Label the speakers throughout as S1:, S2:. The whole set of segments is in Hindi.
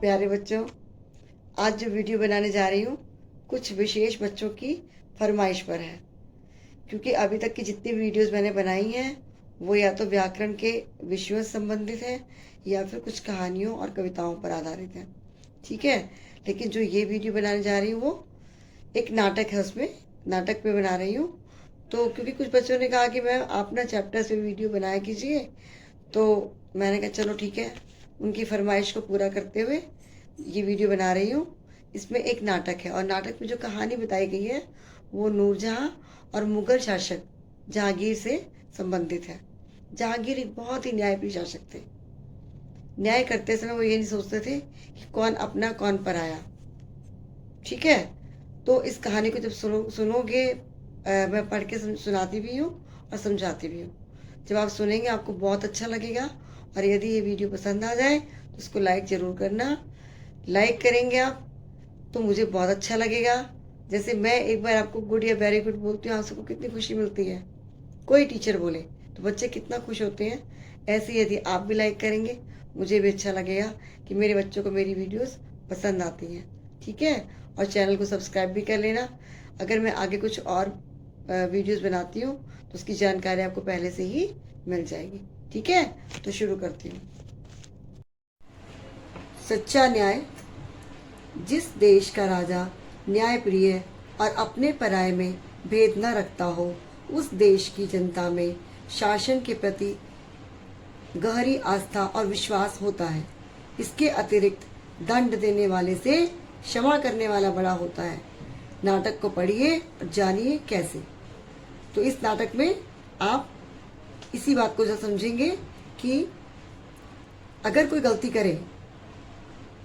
S1: प्यारे बच्चों, आज जो वीडियो बनाने जा रही हूँ कुछ विशेष बच्चों की फरमाइश पर है। क्योंकि अभी तक की जितनी वीडियोस मैंने बनाई हैं वो या तो व्याकरण के विषयों से संबंधित है या फिर कुछ कहानियों और कविताओं पर आधारित है। ठीक है, लेकिन जो ये वीडियो बनाने जा रही हूँ वो एक नाटक है, उसमें नाटक पे बना रही हूँ। तो क्योंकि कुछ बच्चों ने कहा कि मैम आप ना चैप्टर से वीडियो बनाया कीजिए, तो मैंने कहा चलो ठीक है, उनकी फरमाइश को पूरा करते हुए ये वीडियो बना रही हूँ। इसमें एक नाटक है और नाटक में जो कहानी बताई गई है वो नूरजहां और मुगल शासक जहांगीर से संबंधित है। जहांगीर एक बहुत ही न्यायप्रिय शासक थे। न्याय करते समय वो ये नहीं सोचते थे कि कौन अपना कौन पराया। ठीक है, तो इस कहानी को जब सुनोगे मैं पढ़ के सुनाती भी हूँ और समझाती भी हूँ। जब आप सुनेंगे आपको बहुत अच्छा लगेगा और यदि ये वीडियो पसंद आ जाए तो उसको लाइक ज़रूर करना। लाइक करेंगे आप तो मुझे बहुत अच्छा लगेगा। जैसे मैं एक बार आपको गुड या वेरी गुड बोलती हूँ, आप सबको कितनी खुशी मिलती है। कोई टीचर बोले तो बच्चे कितना खुश होते हैं। ऐसे यदि आप भी लाइक करेंगे मुझे भी अच्छा लगेगा कि मेरे बच्चों को मेरी वीडियोस पसंद आती हैं। ठीक है, और चैनल को सब्सक्राइब भी कर लेना। अगर मैं आगे कुछ और वीडियोस बनाती हूँ तो उसकी जानकारी आपको पहले से ही मिल जाएगी। ठीक है, तो शुरू करती हूँ। सच्चा न्याय। जिस देश का राजा न्यायप्रिय और अपने पराये में भेद न रखता हो, उस देश की जनता में शासन के प्रति गहरी आस्था और विश्वास होता है। इसके अतिरिक्त दंड देने वाले से क्षमा करने वाला बड़ा होता है। नाटक को पढ़िए और जानिए कैसे। तो इस नाटक में आप इसी बात को जो समझेंगे कि अगर कोई गलती करे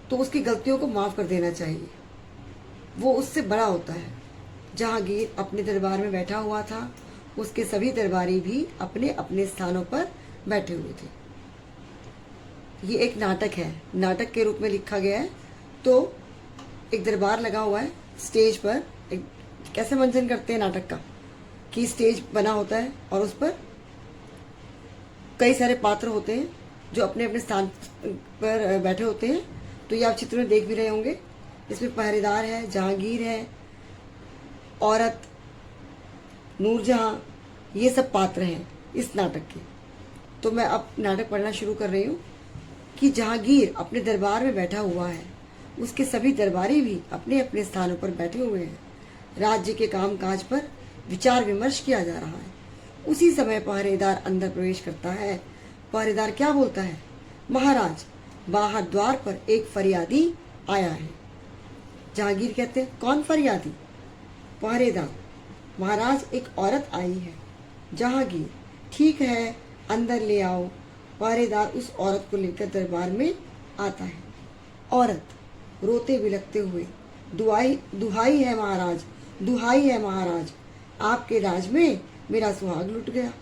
S1: तो उसकी गलतियों को माफ कर देना चाहिए, वो उससे बड़ा होता है। जहांगीर अपने दरबार में बैठा हुआ था, उसके सभी दरबारी भी अपने अपने स्थानों पर बैठे हुए थे। ये एक नाटक है, नाटक के रूप में लिखा गया है। तो एक दरबार लगा हुआ है, स्टेज पर एक कैसे मंचन करते हैं नाटक का कि स्टेज बना होता है और उस पर कई सारे पात्र होते हैं जो अपने अपने स्थान पर बैठे होते हैं। तो ये आप चित्र में देख भी रहे होंगे। इसमें पहरेदार है, जहांगीर है, औरत, नूरजहां, ये सब पात्र हैं इस नाटक के। तो मैं अब नाटक पढ़ना शुरू कर रही हूँ कि जहांगीर अपने दरबार में बैठा हुआ है, उसके सभी दरबारी भी अपने अपने स्थानों पर बैठे हुए हैं। राज्य के काम काज पर विचार विमर्श किया जा रहा है। उसी समय पहरेदार अंदर प्रवेश करता है। पहरेदार क्या बोलता है? महाराज, बाहर द्वार पर एक फरियादी आया है। जहांगीर कहते हैं, कौन फरियादी? पहरेदार, महाराज एक औरत आई है। जहांगीर, ठीक है, अंदर ले आओ। पहरेदार उस औरत को लेकर दरबार में आता है। औरत रोते बिलखते हुए, दुहाई है महाराज, दुहाई है महाराज, आपके राज में मेरा सुहाग लुट गया।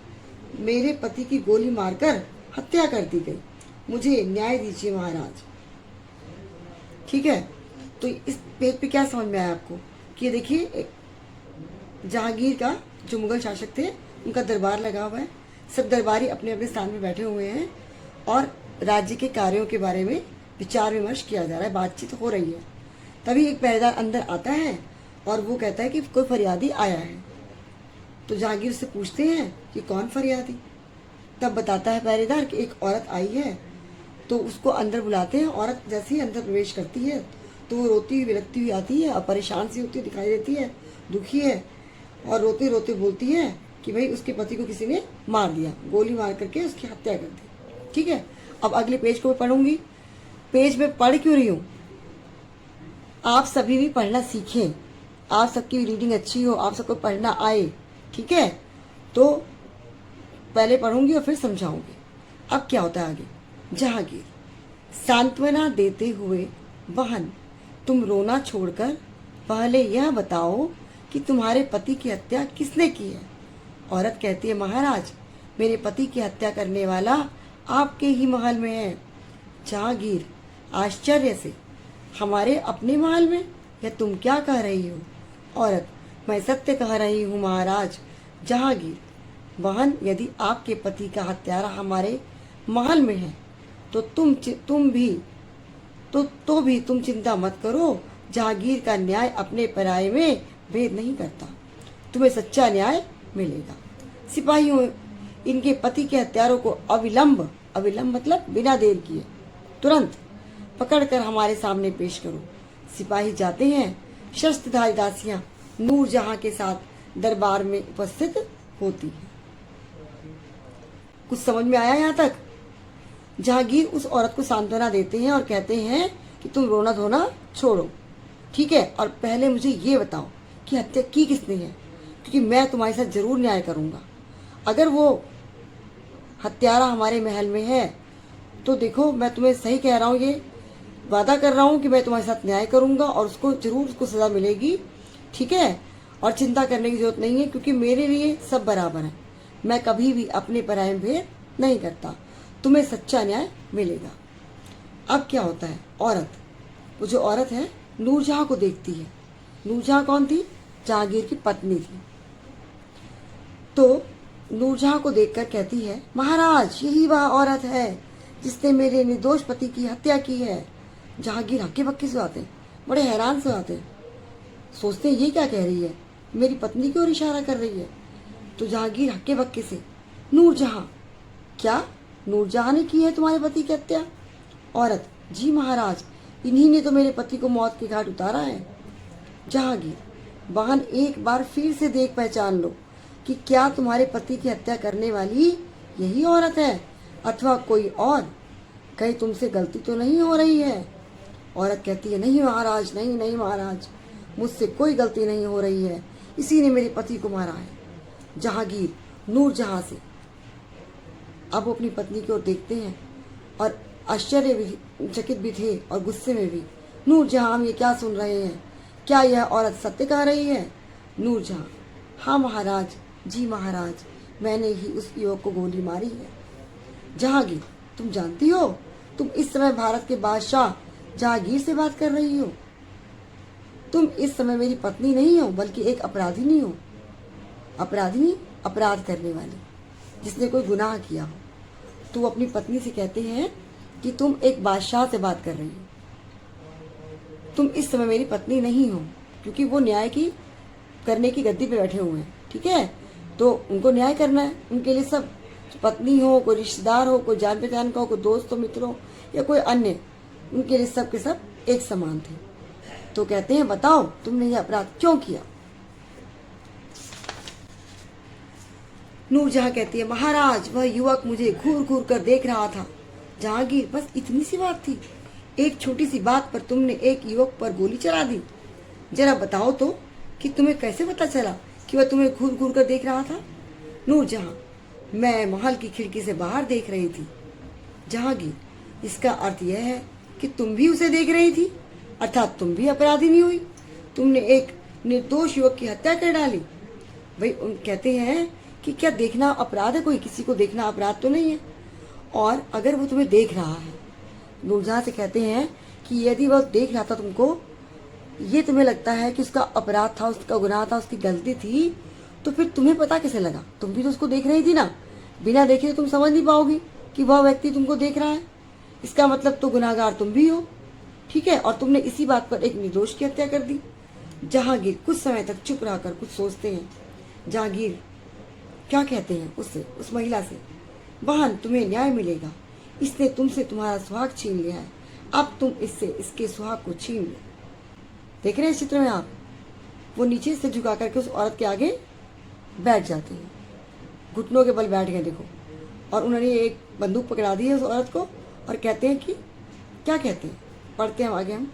S1: मेरे पति की गोली मारकर हत्या कर दी गई। मुझे न्याय दीजिए महाराज। ठीक है, तो इस पेज पे क्या समझ में आया आपको कि देखिए जहांगीर का जो मुगल शासक थे उनका दरबार लगा हुआ है। सब दरबारी अपने अपने स्थान में बैठे हुए हैं और राज्य के कार्यों के बारे में विचार विमर्श किया जा रहा है, बातचीत हो रही है। तभी एक पहरेदार अंदर आता है और वो कहता है कि कोई फरियादी आया है। तो जहांगीर से पूछते हैं कि कौन फरियादी? तब बताता है पहरेदार कि एक औरत आई है। तो उसको अंदर बुलाते हैं। औरत जैसे ही अंदर प्रवेश करती है तो वो रोती हुई विलखती हुई आती है और परेशान सी होती दिखाई देती है, दुखी है और रोते रोते बोलती है कि भाई उसके पति को किसी ने मार दिया, गोली मार करके उसकी हत्या कर दी। ठीक है, अब अगले पेज को पढ़ूंगी। पेज में पढ़ क्यों रही हूँ? आप सभी भी पढ़ना सीखें, आप सबकी रीडिंग अच्छी हो, आप सबको पढ़ना आए। ठीक है, तो पहले पढ़ूंगी और फिर समझाऊंगी। अब क्या होता है आगे? जहांगीर, सांत्वना देते हुए, बहन तुम रोना छोड़कर पहले यह बताओ कि तुम्हारे पति की हत्या किसने की है? औरत कहती है, महाराज मेरे पति की हत्या करने वाला आपके ही महल में है। जहांगीर आश्चर्य से, हमारे अपने महल में? या तुम क्या कह रही हो? औरत, मैं सत्य कह रही हूँ महाराज। जहांगीर, बहन यदि आपके पति का हत्यारा हमारे महल में है तो तुम भी तो भी तुम चिंता मत करो, जहांगीर का न्याय अपने पराये में भेद नहीं करता, तुम्हें सच्चा न्याय मिलेगा। सिपाहियों, इनके पति के हत्यारों को अविलंब, अविलंब मतलब बिना देर किए, तुरंत पकड़कर हमारे सामने पेश करो। सिपाही जाते हैं। शस्त्रधारी दासियां नूरजहां के साथ दरबार में उपस्थित होती हैं। कुछ समझ में आया यहाँ तक? जहांगीर उस औरत को सांत्वना देते हैं और कहते हैं कि तुम रोना धोना छोड़ो, ठीक है, और पहले मुझे ये बताओ कि हत्या की किसने है, क्योंकि मैं तुम्हारे साथ जरूर न्याय करूंगा। अगर वो हत्यारा हमारे महल में है तो देखो, मैं तुम्हें सही कह रहा हूँ, ये वादा कर रहा हूँ कि मैं तुम्हारे साथ न्याय करूंगा और उसको जरूर उसको सजा मिलेगी, ठीक है। और चिंता करने की जरूरत नहीं है, क्योंकि मेरे लिए सब बराबर है, मैं कभी भी अपने पराये में भेद नहीं करता, तुम्हें सच्चा न्याय मिलेगा। अब क्या होता है, औरत, वो जो औरत है नूरजहां को देखती है। नूरजहां कौन थी? जहांगीर की पत्नी थी। तो नूरजहां को देखकर कहती है, महाराज, यही वह औरत है जिसने मेरे निर्दोष पति की हत्या की है। जहांगीर हक्के बक्के से आते हैं, बड़े हैरान से आते हैं, सोचते हैं ये क्या कह रही है, मेरी पत्नी की ओर इशारा कर रही है। तो जहांगीर हक्के बक्के से, नूरजहां, क्या नूरजहां ने की है तुम्हारे पति की हत्या? औरत, जी महाराज, इन्हीं ने तो मेरे पति को मौत के घाट उतारा है। जहांगीर, बहन, एक बार फिर से देख पहचान लो कि क्या तुम्हारे पति की हत्या करने वाली यही औरत है अथवा कोई और? कहीं तुमसे गलती तो नहीं हो रही है? औरत कहती है, नहीं महाराज, नहीं नहीं महाराज, मुझसे कोई गलती नहीं हो रही है, इसी ने मेरे पति को मारा है। जहांगीर नूरजहां से अब वो अपनी पत्नी की ओर देखते हैं और आश्चर्यचकित भी थे और गुस्से में भी। नूरजहां, हम ये क्या सुन रहे हैं, क्या यह औरत सत्य कह रही है? नूरजहां, हाँ महाराज, जी महाराज, मैंने ही उस युवक को गोली मारी है। जहांगीर, तुम जानती हो तुम इस समय भारत के बादशाह जहांगीर से बात कर रही हो? तुम इस समय मेरी पत्नी नहीं हो, बल्कि एक अपराधिनी हो। अपराधिनी, अपराध करने वाली, जिसने कोई गुनाह किया हो। तो वो अपनी पत्नी से कहते हैं कि तुम एक बादशाह से बात कर रही हो, तुम इस समय मेरी पत्नी नहीं हो, क्योंकि वो न्याय की करने की गद्दी पे बैठे हुए हैं, ठीक है। तो उनको न्याय करना है, उनके लिए सब, पत्नी हो, कोई रिश्तेदार हो, कोई जान पहचान का हो, कोई दोस्त हो, मित्र हो या कोई अन्य, उनके लिए सब के सब एक समान थे। तो कहते हैं, बताओ तुमने यह अपराध क्यों किया? नूरजहां कहती है, महाराज, वह युवक मुझे घूर घूर कर देख रहा था। जहांगीर, बस इतनी सी बात थी, एक छोटी सी बात पर तुमने एक युवक पर गोली चला दी। जरा बताओ तो कि तुम्हें कैसे पता चला कि वह तुम्हें घूर घूर कर देख रहा था? नूरजहां, मैं महल की खिड़की से बाहर देख रही थी। जहांगीर, इसका अर्थ यह है कि तुम भी उसे देख रही थी, अर्थात तुम भी अपराधी हुई, तुमने एक निर्दोष युवक की हत्या कर डाली। भाई उन कहते हैं कि क्या देखना अपराध है? कोई किसी को देखना अपराध तो नहीं है। और अगर वो तुम्हें देख रहा है, नूरजहां से कहते हैं कि यदि वह देख रहा था तुमको, ये तुम्हें लगता है कि उसका अपराध था, उसका गुनाह था, उसकी गलती थी, तो फिर तुम्हें पता कैसे लगा? तुम भी तो उसको देख रही थी ना। बिना देखे तुम समझ नहीं पाओगी कि वह व्यक्ति तुमको देख रहा है। इसका मतलब तो गुनाहगार तुम भी हो, ठीक है। और तुमने इसी बात पर एक निर्दोष की हत्या कर दी। जहांगीर कुछ समय तक चुप रहकर कुछ सोचते हैं। जहांगीर क्या कहते हैं उससे, उस महिला से, बहन, तुम्हें न्याय मिलेगा, इसने तुमसे तुम्हारा सुहाग छीन लिया है, अब तुम इससे इसके सुहाग को छीन लो। देख रहे हैं इस चित्र में आप, वो नीचे से झुका करके उस औरत के आगे बैठ जाते हैं, घुटनों के बल बैठ गए, देखो। और उन्होंने एक बंदूक पकड़ा दी है उस औरत को और कहते हैं कि क्या कहते हैं, पढ़ते हैं आगे हम।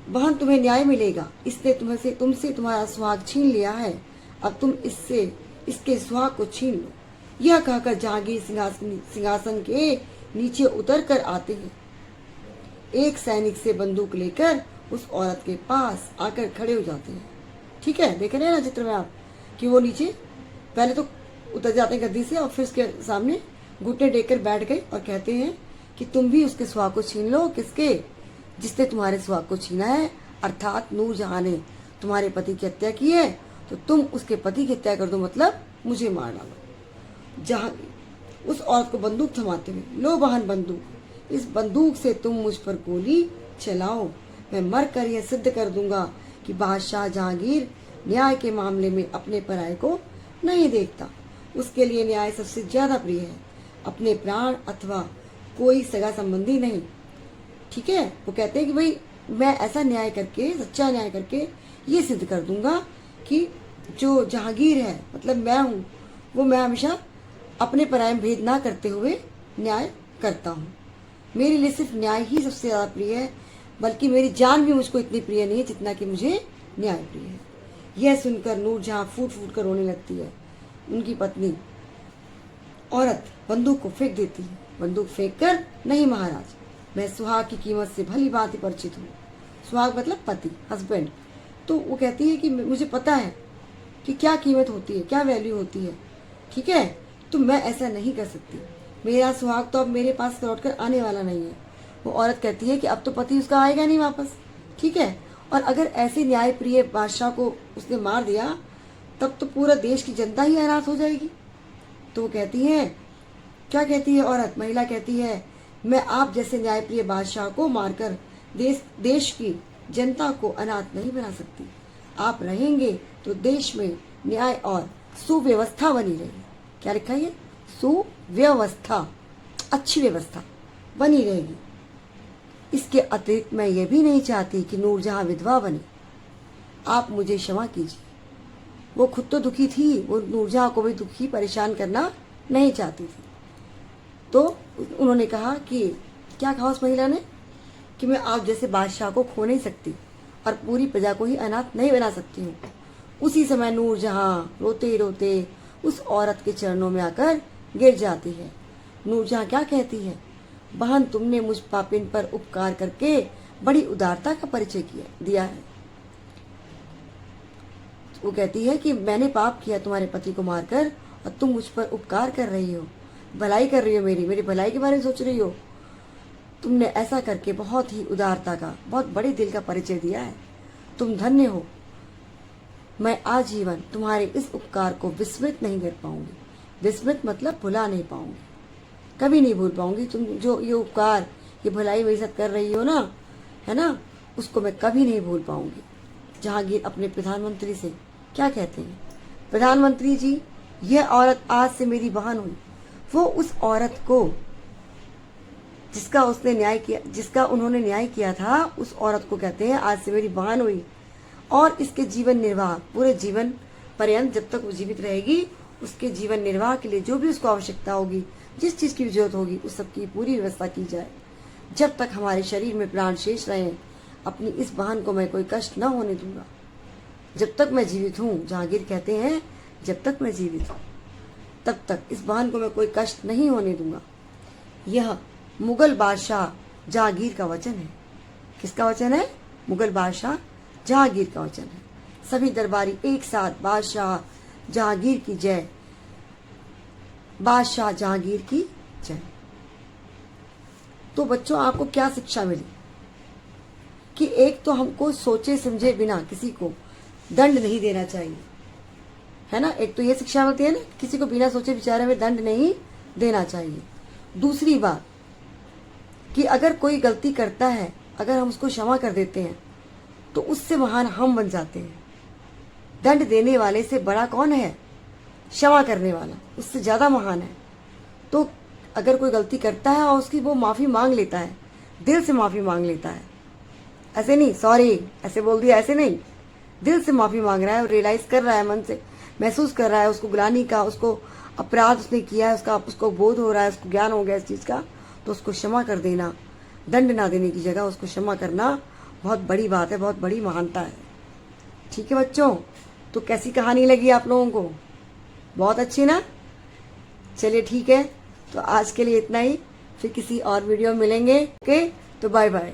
S1: बहन, तुम्हें न्याय मिलेगा, इसने तुमसे तुम्हारा सुहाग छीन लिया है, अब तुम इससे इसके सुहाग को छीन लो। यह कहकर जहांगीर सिंहासन के नीचे उतर कर आते हैं। एक सैनिक से बंदूक लेकर उस औरत के पास आकर खड़े हो जाते हैं, ठीक है। देख रहे हैं ना चित्र में आप कि वो नीचे पहले तो उतर जाते हैं गद्दी से और फिर उसके सामने घुटने टेक कर बैठ गए और कहते हैं कि तुम भी उसके सुहाग को छीन लो। किसके? जिसने तुम्हारे सुहाग को छीना है, अर्थात नूरजहां ने तुम्हारे पति की हत्या की है, तो तुम उसके पति की हत्या कर दो, मतलब मुझे मार डालो। जहां उस औरत को बंदूक थमाते हुए, लो बहन बंदूक, इस बंदूक से तुम मुझ पर गोली चलाओ, मैं मर कर यह सिद्ध कर दूंगा कि बादशाह जहांगीर न्याय के मामले में अपने पराये को नहीं देखता। उसके लिए न्याय सबसे ज्यादा प्रिय है, अपने प्राण अथवा कोई सगा संबंधी नहीं। ठीक है, वो कहते हैं कि भाई मैं ऐसा न्याय करके, सच्चा न्याय करके ये सिद्ध कर दूंगा कि जो जहांगीर है, मतलब मैं हूँ, वो मैं हमेशा अपने पराये में भेद ना करते हुए न्याय करता हूँ। मेरे लिए सिर्फ न्याय ही सबसे ज्यादा प्रिय है, बल्कि मेरी जान भी मुझको इतनी प्रिय नहीं है जितना कि मुझे न्याय प्रिय है। यह सुनकर नूरजहां फूट फूट कर रोने लगती है। उनकी पत्नी औरत बंदूक को फेंक देती है। बंदूक फेंक कर, नहीं महाराज, मैं सुहाग की कीमत से भली भांति परिचित हूँ। सुहाग मतलब पति, हस्बैंड। तो वो कहती है कि मुझे पता है कि क्या कीमत होती है, क्या वैल्यू होती है। ठीक है, तो मैं ऐसा नहीं कर सकती। मेरा सुहाग तो अब मेरे पास लौट कर आने वाला नहीं है। वो औरत कहती है कि अब तो पति उसका आएगा नहीं वापस। ठीक है, और अगर ऐसे न्याय प्रिय बादशाह को उसने मार दिया, तब तो पूरा देश की जनता ही अनाथ हो जाएगी। तो वो कहती है, क्या कहती है औरत, महिला कहती है, मैं आप जैसे न्याय प्रिय बादशाह को मारकर देश की जनता को अनाथ नहीं बना सकती। आप रहेंगे तो देश में न्याय और सुव्यवस्था बनी रहेगी। क्या लिखा है? सुव्यवस्था, अच्छी व्यवस्था बनी रहेगी। इसके अतिरिक्त मैं ये भी नहीं चाहती कि नूरजहां विधवा बने। आप मुझे क्षमा कीजिए। वो खुद तो दुखी थी, वो नूरजहां को भी दुखी परेशान करना नहीं चाहती थी। तो उन्होंने कहा कि, क्या कहा उस महिला ने, कि मैं आप जैसे बादशाह को खो नहीं सकती और पूरी प्रजा को ही अनाथ नहीं बना सकती हूँ। उसी समय नूरजहां रोते रोते उस औरत के चरणों में आकर गिर जाती है। नूरजहां क्या कहती है, बहन, तुमने मुझ पापिन पर उपकार करके बड़ी उदारता का परिचय दिया है। वो कहती है कि मैंने पाप किया तुम्हारे पति को मारकर, और तुम मुझ पर उपकार कर रही हो, भलाई कर रही हो, मेरी भलाई के बारे में सोच रही हो। तुमने ऐसा करके बहुत ही उदारता का, बहुत बड़े दिल का परिचय दिया है। तुम धन्य हो। मैं आजीवन तुम्हारे इस उपकार को विस्मृत नहीं कर पाऊंगी। विस्मृत मतलब भुला नहीं पाऊंगी, कभी नहीं भूल पाऊंगी। तुम जो ये उपकार, ये भलाई मेरे साथ कर रही हो ना, है ना, उसको मैं कभी नहीं भूल पाऊंगी। जहांगीर अपने प्रधानमंत्री से क्या कहते हैं, प्रधानमंत्री जी, यह औरत आज से मेरी बहन हुई। वो उस औरत को जिसका उन्होंने न्याय किया था, उस औरत को कहते हैं आज से मेरी बहन हुई। और इसके जीवन निर्वाह, पूरे जीवन पर्यंत जब तक वो जीवित रहेगी, उसके जीवन निर्वाह के लिए जो भी उसको आवश्यकता होगी, जिस चीज की जरूरत होगी, उस सब की पूरी व्यवस्था की जाए। जब तक हमारे शरीर में प्राण शेष रहे, अपनी इस बहन को मैं कोई कष्ट न होने दूंगा। जब तक मैं जीवित हूँ, जहांगीर कहते हैं, जब तक मैं जीवित हूँ तब तक इस बहन को मैं कोई कष्ट नहीं होने दूंगा। यह मुगल बादशाह जहांगीर का वचन है। किसका वचन है? मुगल बादशाह जहांगीर का वचन है। सभी दरबारी एक साथ बादशाह जहांगीर की जय, बादशाह जहांगीर की जय। तो बच्चों, आपको क्या शिक्षा मिली कि एक तो हमको सोचे समझे बिना किसी को दंड नहीं देना चाहिए, है ना। एक तो ये शिक्षा मिलती है ना, किसी को बिना सोचे विचारे में दंड नहीं देना चाहिए। दूसरी बात कि अगर कोई गलती करता है, अगर हम उसको क्षमा कर देते हैं, तो उससे महान हम बन जाते हैं। दंड देने वाले से बड़ा कौन है? क्षमा करने वाला, उससे ज्यादा महान है। तो अगर कोई गलती करता है और उसकी वो माफी मांग लेता है, दिल से माफी मांग लेता है, ऐसे नहीं सॉरी ऐसे बोल दिया, ऐसे नहीं, दिल से माफी मांग रहा है और रियलाइज कर रहा है, मन से महसूस कर रहा है उसको ग्लानि का, उसको अपराध उसने किया है, उसको बोध हो रहा है, उसको ज्ञान हो गया इस चीज का, तो उसको क्षमा कर देना, दंड ना देने की जगह उसको क्षमा करना बहुत बड़ी बात है, बहुत बड़ी महानता है। ठीक है बच्चों, तो कैसी कहानी लगी आप लोगों को? बहुत अच्छी ना? चलिए ठीक है, तो आज के लिए इतना ही, फिर किसी और वीडियो में मिलेंगे। ओके, तो बाय बाय।